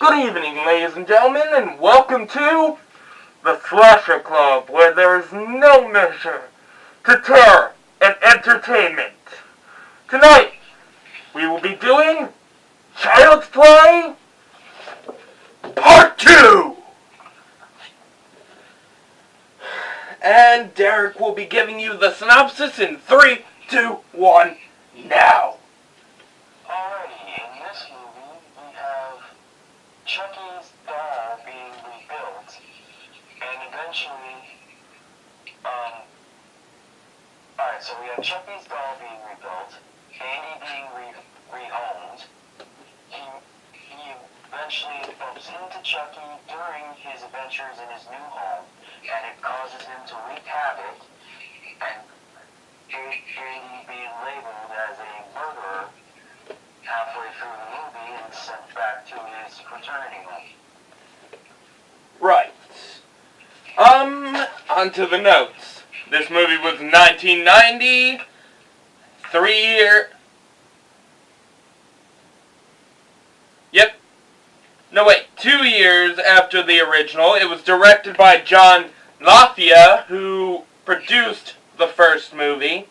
Good evening, ladies and gentlemen, and welcome to the Slasher Club, where there is no measure to terror and entertainment. Tonight, we will be doing Child's Play Part 2! And Derek will be giving you the synopsis in 3, 2, 1, now. Alrighty, in this movie, we have Chucky's doll being rebuilt, and eventually, alright, so we have Chucky's doll being rebuilt, Andy being rehomed. He eventually bumps into Chucky during his adventures in his new home, and it causes him to wreak havoc, and Andy being labeled as a murderer halfway through the movie and sent back to his fraternity home. Right. Onto the notes. This movie was 1990. 2 years after the original. It was directed by John Lafia, who produced the first movie.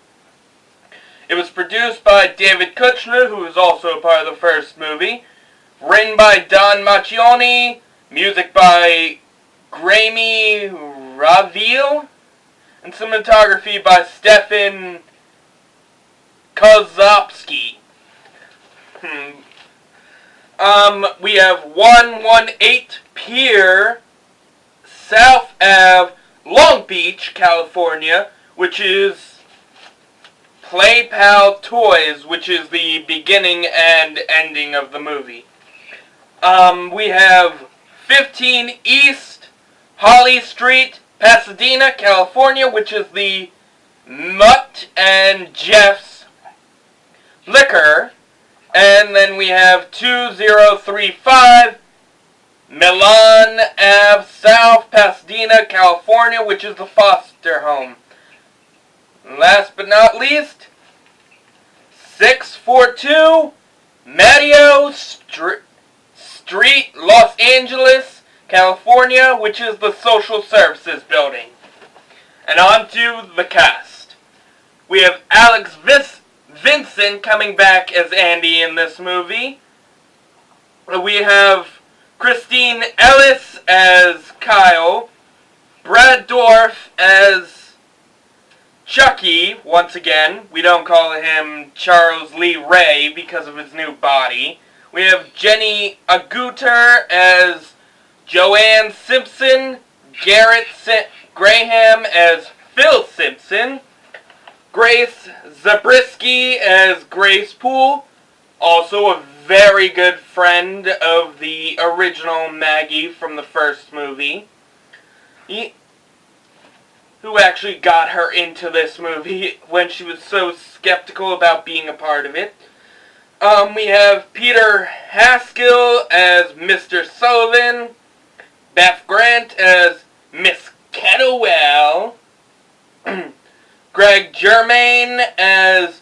It was produced by David Kushner, who was also a part of the first movie. Written by Don Macchioni. Music by Grammy Raville. And cinematography by Stefan Kozlowski. We have 118 Pier, South Ave, Long Beach, California, which is Play Pal Toys, which is the beginning and ending of the movie. We have 15 East Holly Street, Pasadena, California, which is the Mutt and Jeff's Liquor. And then we have 2035 Milan Ave, South Pasadena, California, which is the foster home. Last but not least, 642 Mateo Street, Los Angeles, California, which is the social services building. And on to the cast. We have Alex Vincent coming back as Andy in this movie. We have Christine Ellis as Kyle. Brad Dorff as Chucky, once again. We don't call him Charles Lee Ray because of his new body. We have Jenny Agutter as Joanne Simpson. Garrett Graham as Phil Simpson. Grace Zabriskie as Grace Poole, also a very good friend of the original Maggie from the first movie, who actually got her into this movie when she was so skeptical about being a part of it. We have Peter Haskell as Mr. Sullivan, Beth Grant as Miss Kettlewell, Greg Germain as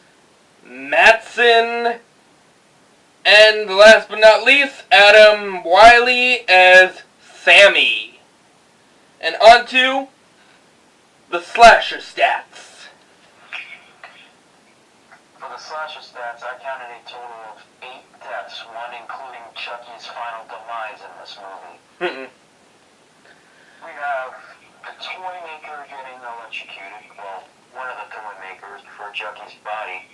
Matson, and last but not least, Adam Wiley as Sammy. And on to the slasher stats. For the slasher stats, I counted a total of 8 deaths, one including Chucky's final demise in this movie. We have the toy maker getting electrocuted, well, one of the toy makers for Chucky's body.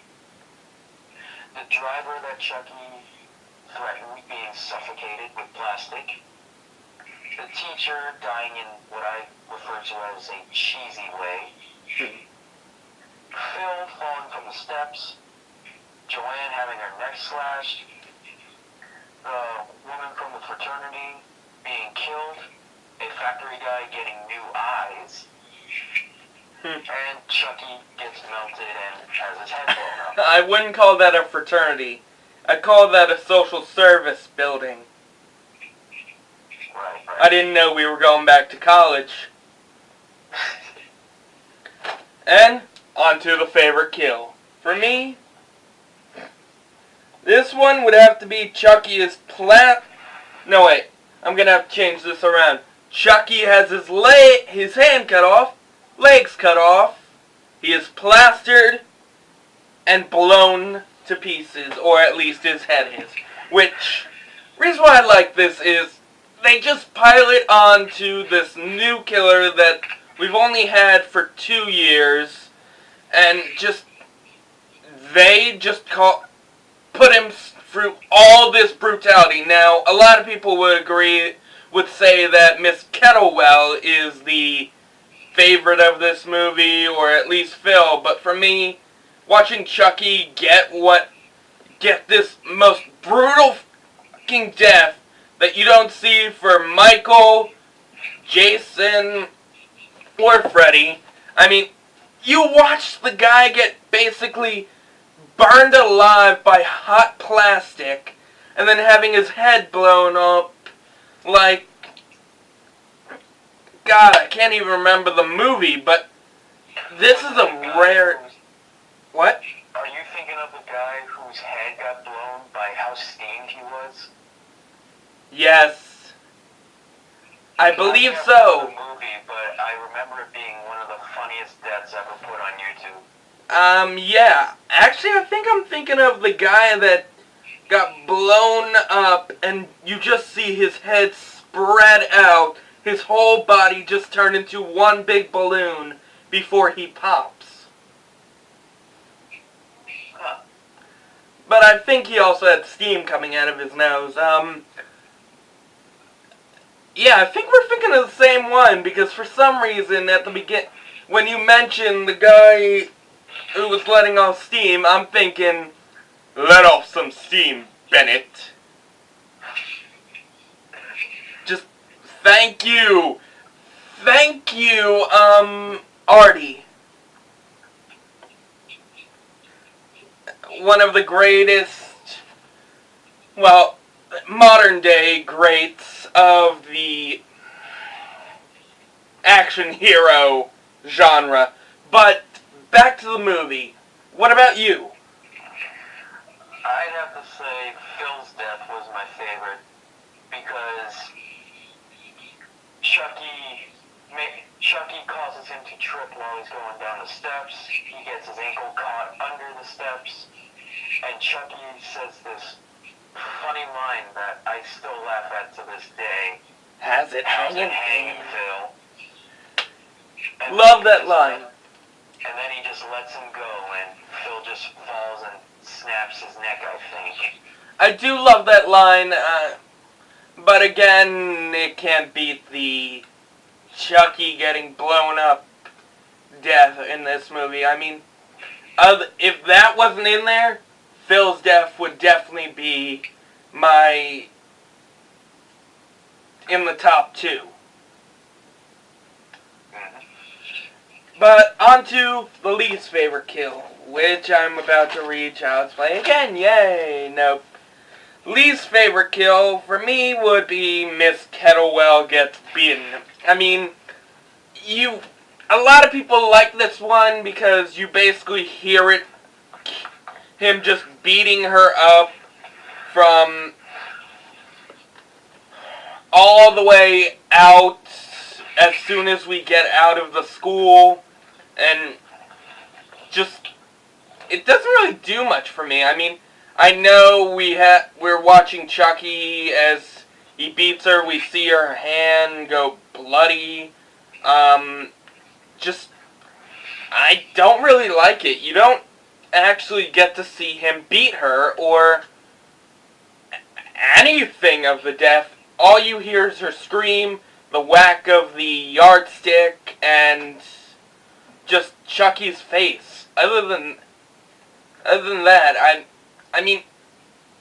The driver that Chucky threatened being suffocated with plastic. The teacher dying in what I refer to as a cheesy way. Phil falling from the steps. Joanne having her neck slashed. The woman from the fraternity being killed. A factory guy getting new eyes. And Chucky gets melted and has his head blown up. I wouldn't call that a fraternity. I'd call that a social service building. Right. I didn't know we were going back to college. And on to the favorite kill. For me, this one would have to be Chucky is No, wait. I'm gonna have to change this around. Chucky has his hand cut off, legs cut off, he is plastered and blown to pieces, or at least his head is. Which, reason why I like this is, they just pile it onto this new killer that we've only had for 2 years, and they just put him through all this brutality. Now, a lot of people would say that Miss Kettlewell is the favorite of this movie, or at least Phil, but for me, watching Chucky get this most brutal fucking death that you don't see for Michael, Jason, or Freddy. I mean, you watch the guy get basically burned alive by hot plastic, and then having his head blown up, like, God, I can't even remember the movie, but this is a rare... What? Are you thinking of the guy whose head got blown by how steamed he was? Yes. I believe I so. the movie, but I remember it being one of the funniest deaths ever put on YouTube. Yeah. Actually, I think I'm thinking of the guy that got blown up and you just see his head spread out. His whole body just turned into one big balloon before he pops. Huh. But I think he also had steam coming out of his nose. Yeah, I think we're thinking of the same one, because for some reason at the when you mentioned the guy who was letting off steam, I'm thinking, let off some steam, Bennett. Just, thank you, Artie. One of the greatest, well, modern day greats of the action hero genre. But back to the movie. What about you? I'd have to say Phil's death was my favorite, because Chucky causes him to trip while he's going down the steps. He gets his ankle caught under the steps, and Chucky says this funny line that I still laugh at to this day. Has it hanging, Phil? And love that line. And then he just lets him go, and Phil just falls and snaps his neck, I think. I do love that line, but again, it can't beat the Chucky getting blown up death in this movie. I mean, if that wasn't in there, Phil's death would definitely be in the top 2. But on to the least favorite kill, which I'm about to read Child's Play again. Yay! Nope. Least favorite kill for me would be Miss Kettlewell gets beaten. I mean, a lot of people like this one because you basically hear him just beating her up from all the way out as soon as we get out of the school, and just, it doesn't really do much for me. I mean, I know we're watching Chucky as he beats her, we see her hand go bloody, I don't really like it. You don't actually get to see him beat her, or anything of the death. All you hear is her scream, the whack of the yardstick, and just Chucky's face. Other than that, I mean,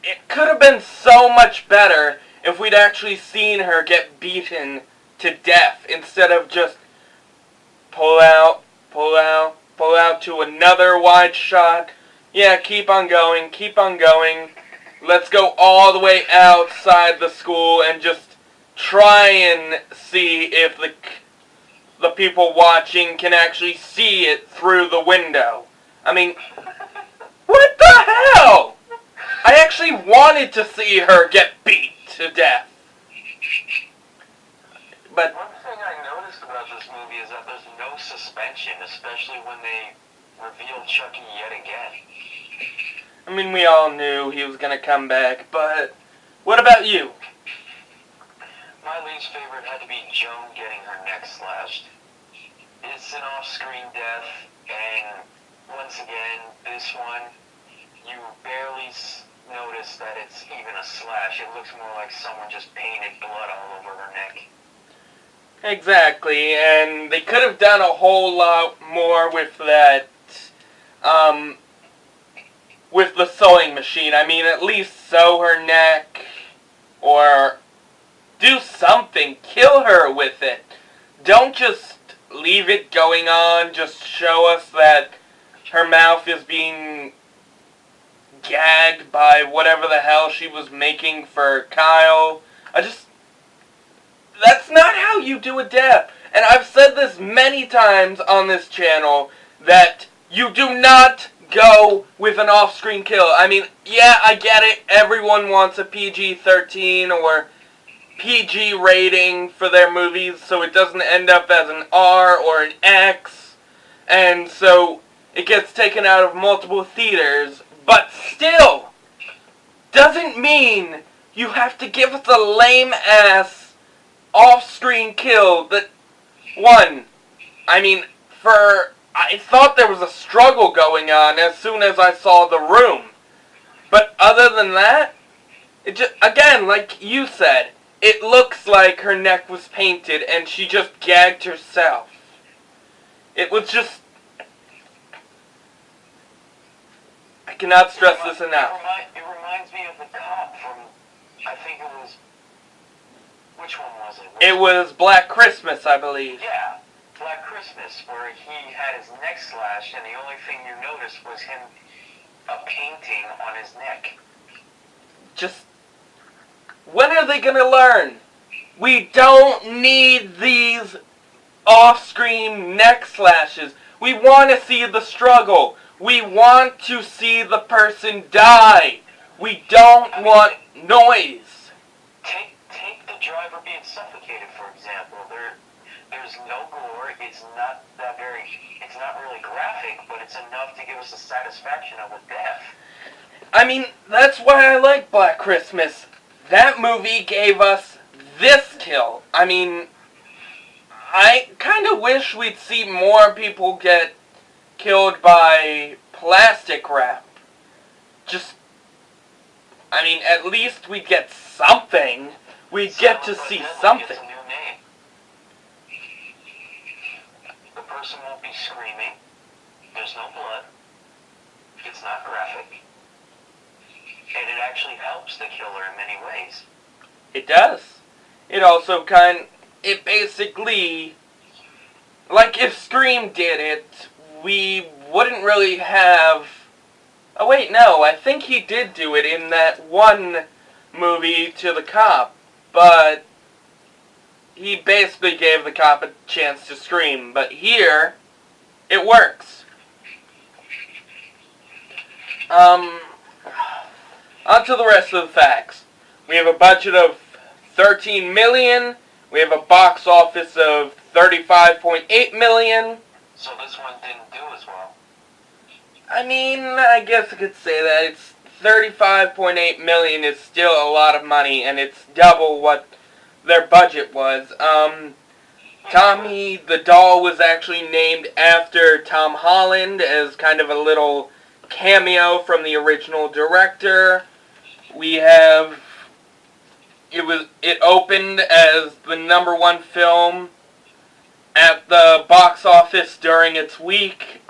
it could have been so much better if we'd actually seen her get beaten to death instead of just pull out to another wide shot. Yeah, keep on going. Let's go all the way outside the school and just try and see if the people watching can actually see it through the window. I mean, what the hell? I actually wanted to see her get beat to death. But one thing I noticed about this movie is that there's no suspension, especially when they reveal Chucky yet again. I mean, we all knew he was gonna come back, but what about you? My least favorite had to be Joan getting her neck slashed. It's an off-screen death, and once again, this one, you barely notice that it's even a slash. It looks more like someone just painted blood all over her neck. Exactly, and they could have done a whole lot more with that, with the sewing machine. I mean, at least sew her neck, or do something. Kill her with it. Don't just leave it going on. Just show us that her mouth is being gagged by whatever the hell she was making for Kyle. That's not how you do a death. And I've said this many times on this channel, that you do not go with an off-screen kill. I mean, yeah, I get it. Everyone wants a PG-13 or PG rating for their movies, so it doesn't end up as an R or an X. And so it gets taken out of multiple theaters. But still, doesn't mean you have to give us a lame-ass off-screen kill that, one, I mean, I thought there was a struggle going on as soon as I saw The Room. But other than that, it just, again, like you said, it looks like her neck was painted and she just gagged herself. It was just, I cannot stress this enough. It reminds me of the cop from, I think it was, which one was it? It was Black Christmas, I believe. Yeah, Black Christmas, where he had his neck slashed, and the only thing you noticed was him, a painting on his neck. Just, when are they gonna learn? We don't need these off-screen neck slashes. We want to see the struggle. We want to see the person die. We don't want noise. Take the driver being suffocated, for example. There's no gore. It's not really graphic, but it's enough to give us the satisfaction of a death. I mean, that's why I like Black Christmas. That movie gave us this kill. I mean, I kind of wish we'd see more people get killed by plastic wrap. Just, I mean, at least we'd get something. We'd get to see something. It's a new name. The person won't be screaming. There's no blood. It's not graphic. And it actually helps the killer in many ways. It does. It also it basically, like if Scream did it, we wouldn't really have, oh wait, no, I think he did do it in that one movie to the cop, but he basically gave the cop a chance to scream, but here, it works. On to the rest of the facts. We have a budget of $13 million. We have a box office of $35.8 million. So this one didn't do as well. I mean, I guess I could say that. It's $35.8 million is still a lot of money, and it's double what their budget was. Tommy the doll was actually named after Tom Holland as kind of a little cameo from the original director. We have, it opened as the #1 film at the box office during its week.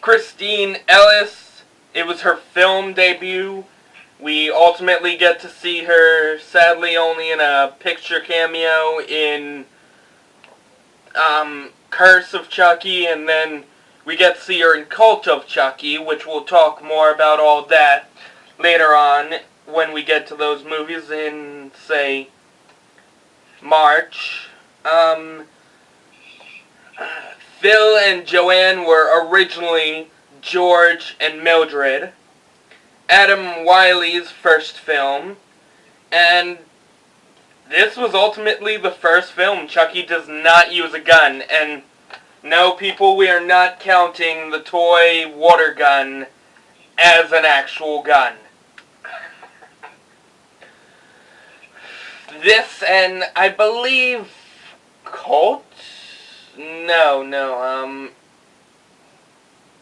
Christine Ellis, it was her film debut. We ultimately get to see her, sadly only in a picture cameo in Curse of Chucky, and then we get to see her in Cult of Chucky, which we'll talk more about all that later on when we get to those movies in, say, March. Phil and Joanne were originally George and Mildred. Adam Wiley's first film. And this was ultimately the first film Chucky does not use a gun. And no, people, we are not counting the toy water gun as an actual gun. This, and I believe Colt? No,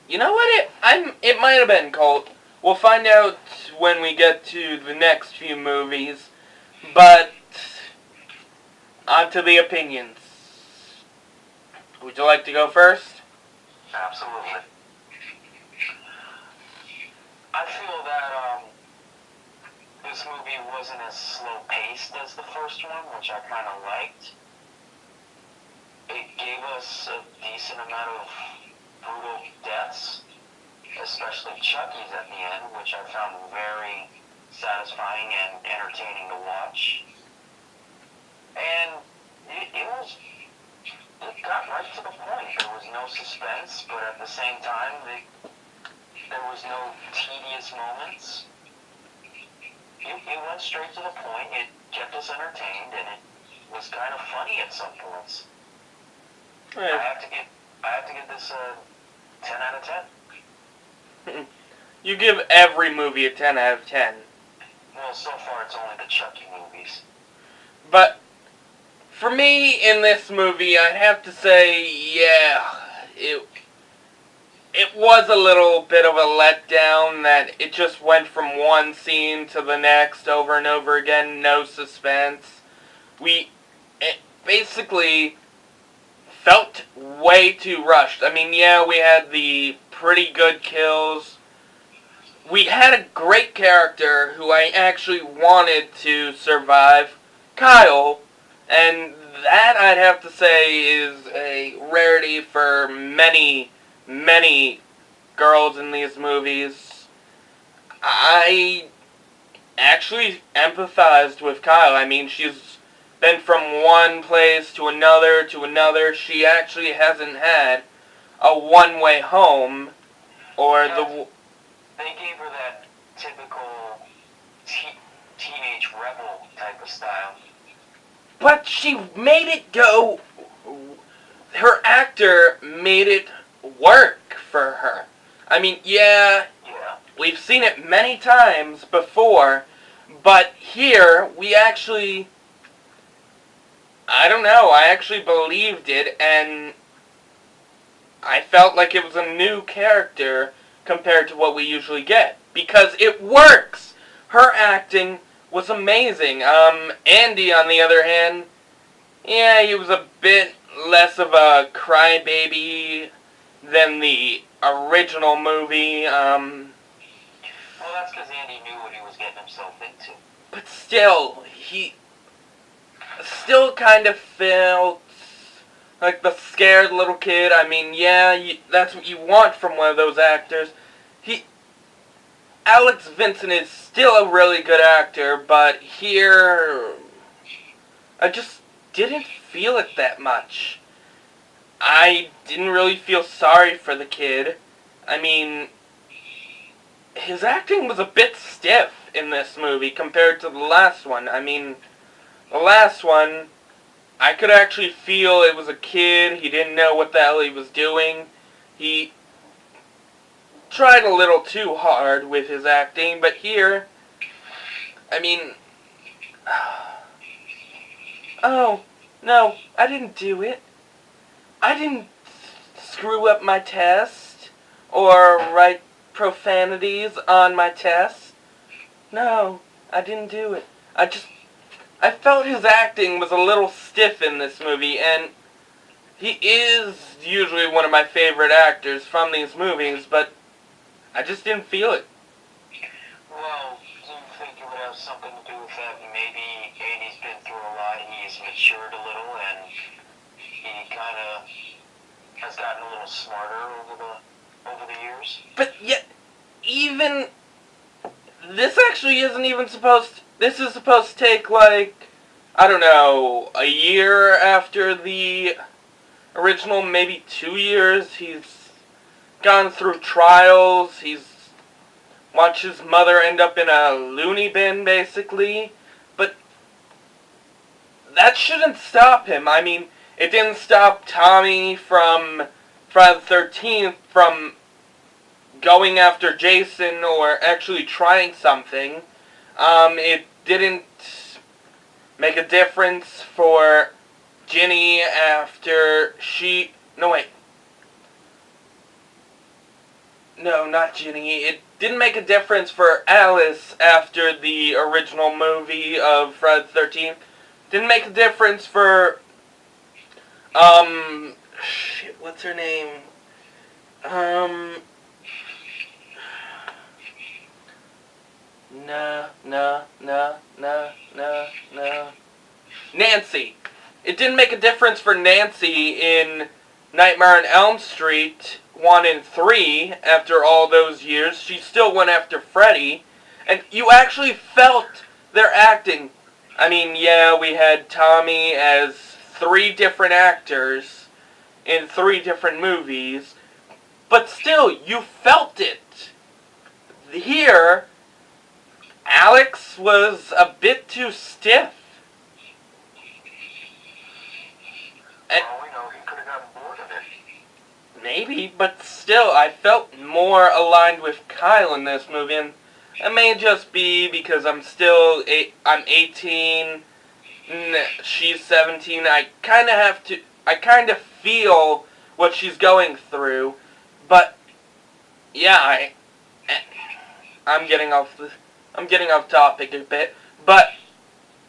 you know what, it might have been Colt. We'll find out when we get to the next few movies, but on to the opinions. Would you like to go first? Absolutely. I feel that this movie wasn't as slow-paced as the first one, which I kind of liked. It gave us a decent amount of brutal deaths, especially Chucky's at the end, which I found very satisfying and entertaining to watch. And it got right to the point. There was no suspense, but at the same time, there was no tedious moments. It went straight to the point. It kept us entertained, and it was kind of funny at some points. Right. I have to give this a 10 out of 10. You give every movie a 10 out of 10. Well, so far it's only the Chucky movies. But for me, in this movie, I'd have to say, yeah, it was a little bit of a letdown that it just went from one scene to the next over and over again, no suspense. It basically felt way too rushed. I mean, yeah, we had the pretty good kills. We had a great character who I actually wanted to survive, Kyle, and that, I'd have to say, is a rarity for many girls in these movies. I actually empathized with Kyle. I mean, she's been from one place to another to another. She actually hasn't had a one-way home, or They gave her that typical teenage rebel type of style. But she made it go. Her actor made it work for her. I mean, yeah, we've seen it many times before, but here we actually, I don't know, I actually believed it, and I felt like it was a new character compared to what we usually get, because it works. Her acting was amazing. Andy, on the other hand, yeah, he was a bit less of a crybaby than the original movie. Well, that's because Andy knew what he was getting himself into. But still, he still kind of felt like the scared little kid. I mean, yeah, that's what you want from one of those actors. Alex Vincent is still a really good actor, but here, I just didn't feel it that much. I didn't really feel sorry for the kid. I mean, his acting was a bit stiff in this movie compared to the last one. I mean, the last one, I could actually feel it was a kid. He didn't know what the hell he was doing. He tried a little too hard with his acting, but here, I mean, oh, no, I didn't do it. I didn't screw up my test or write profanities on my test. No, I didn't do it. I felt his acting was a little stiff in this movie, and he is usually one of my favorite actors from these movies, but I just didn't feel it. Well, do you think it would have something to do with that? Maybe Andy's been through a lot, he's matured a little, and he kind of has gotten a little smarter over the years. But yet, even this actually isn't even supposed. This is supposed to take, like, I don't know, a year after the original, maybe 2 years. He's gone through trials. He's watched his mother end up in a loony bin, basically. But that shouldn't stop him. I mean, it didn't stop Tommy from Friday the 13th from going after Jason or actually trying something. It didn't make a difference for Ginny after she... No, wait. No, not Ginny. It didn't make a difference for Alice after the original movie of Friday the 13th. Didn't make a difference for... Shit, what's her name? Nancy. It didn't make a difference for Nancy in Nightmare on Elm Street 1 and 3 after all those years. She still went after Freddy. And you actually felt their acting. I mean, yeah, we had Tommy as 3 different actors in 3 different movies. But still, you felt it. Here, Alex was a bit too stiff. Well, we know he could have gotten bored of it. Maybe, but still, I felt more aligned with Kyle in this movie, and it may just be because I'm 18, she's 17, I kind of feel what she's going through, but, yeah, I'm getting off topic a bit, but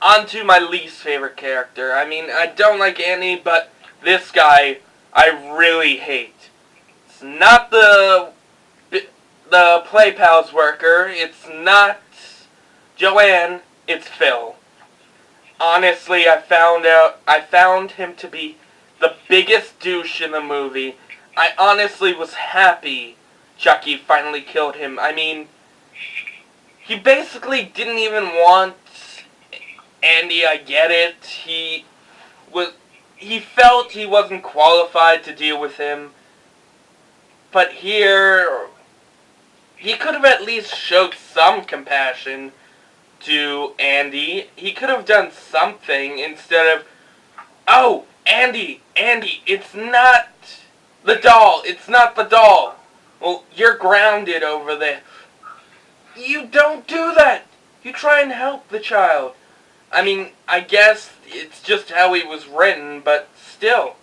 on to my least favorite character. I mean, I don't like Andy, but this guy I really hate. It's not the Play Pals worker. It's not Joanne. It's Phil. Honestly, I found him to be the biggest douche in the movie. I honestly was happy Chucky finally killed him. I mean, he basically didn't even want Andy. I get it. He felt he wasn't qualified to deal with him. But here, he could have at least showed some compassion to Andy. He could have done something instead of, oh, Andy, it's not the doll. It's not the doll. Well, you're grounded over there. You don't do that. You try and help the child. I mean, I guess it's just how he was written, but still,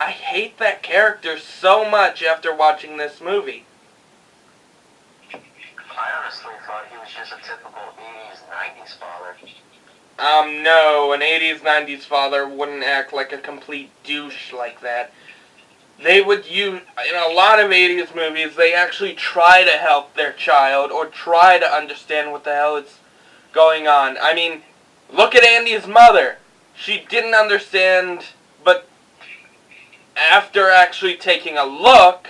I hate that character so much after watching this movie. I honestly thought he was just a typical 80s, 90s father. No, an 80s, 90s father wouldn't act like a complete douche like that. They would use, in a lot of 80s movies, they actually try to help their child or try to understand what the hell is going on. I mean, look at Andy's mother. She didn't understand, but after actually taking a look,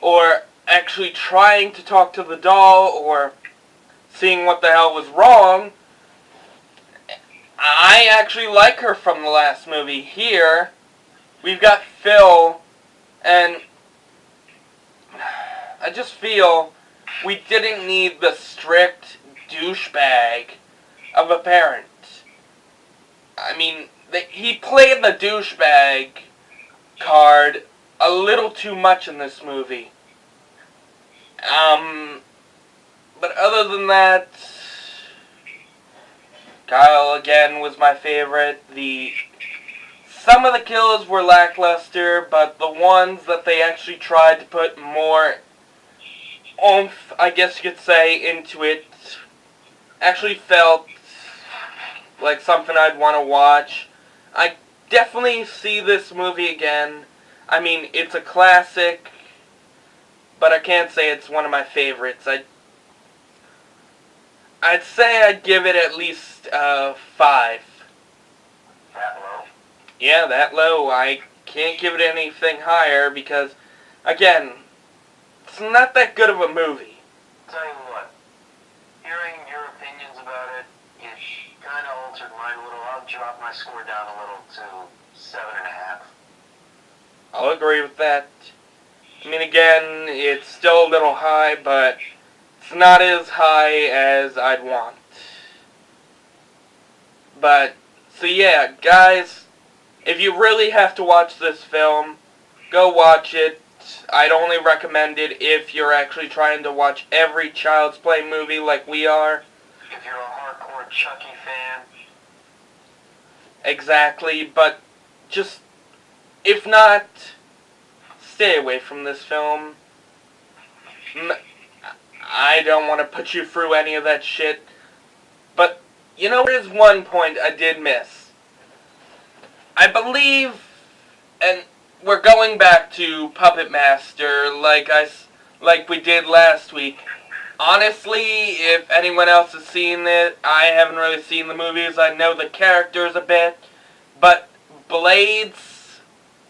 or actually trying to talk to the doll, or seeing what the hell was wrong, I actually like her from the last movie. Here, we've got Phil, and I just feel we didn't need the strict douchebag of a parent. I mean, he played the douchebag card a little too much in this movie. But other than that, Kyle again was my favorite. Some of the kills were lackluster, but the ones that they actually tried to put more oomph, I guess you could say, into it, actually felt like something I'd want to watch. I definitely see this movie again. I mean, it's a classic, but I can't say it's one of my favorites. I'd say I'd give it at least 5. That low? Yeah, that low. I can't give it anything higher because, again, it's not that good of a movie. Tell you what, hearing your opinions about it, you kind of altered mine a little. I'll drop my score down a little to 7.5. I'll agree with that. I mean, again, it's still a little high, but it's not as high as I'd want. But So yeah, guys, if you really have to watch this film, go watch it. I'd only recommend it if you're actually trying to watch every Child's Play movie like we are. If you're a hardcore Chucky fan. Exactly, but just, if not, stay away from this film. I don't want to put you through any of that shit. But, you know, there's one point I did miss. I believe, and we're going back to Puppet Master like we did last week. Honestly, if anyone else has seen it, I haven't really seen the movies. I know the characters a bit. But Blades,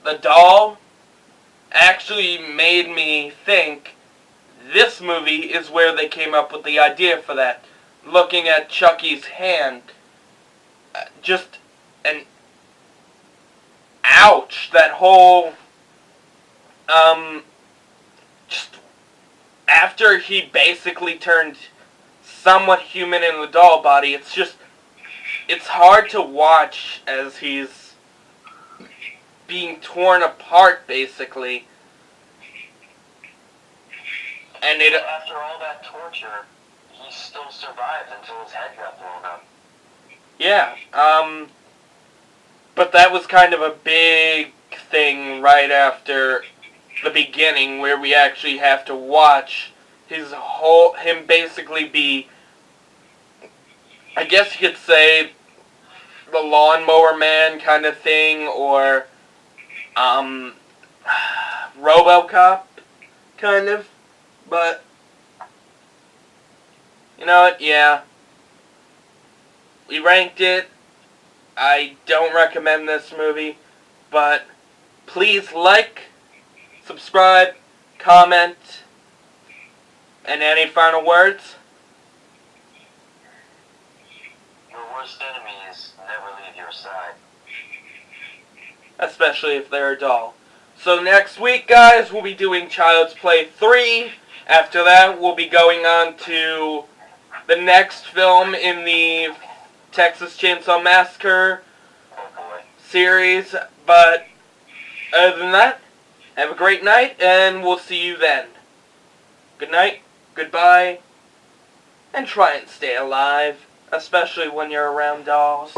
the doll, actually made me think this movie is where they came up with the idea for that. Looking at Chucky's hand, just an ouch, that whole, just after he basically turned somewhat human in the doll body, it's hard to watch as he's being torn apart, basically. And after all that torture, he still survived until his head got blown up. Yeah, but that was kind of a big thing right after the beginning, where we actually have to watch him basically be, I guess you could say, the lawnmower man kind of thing, or, RoboCop, kind of, but, you know what, yeah, we ranked it. I don't recommend this movie, but please like, subscribe, comment, and any final words? Your worst enemies never leave your side. Especially if they're a doll. So next week, guys, we'll be doing Child's Play 3. After that, we'll be going on to the next film in the Texas Chainsaw Massacre series. But other than that, have a great night, and we'll see you then. Good night, goodbye, and try and stay alive, especially when you're around dolls.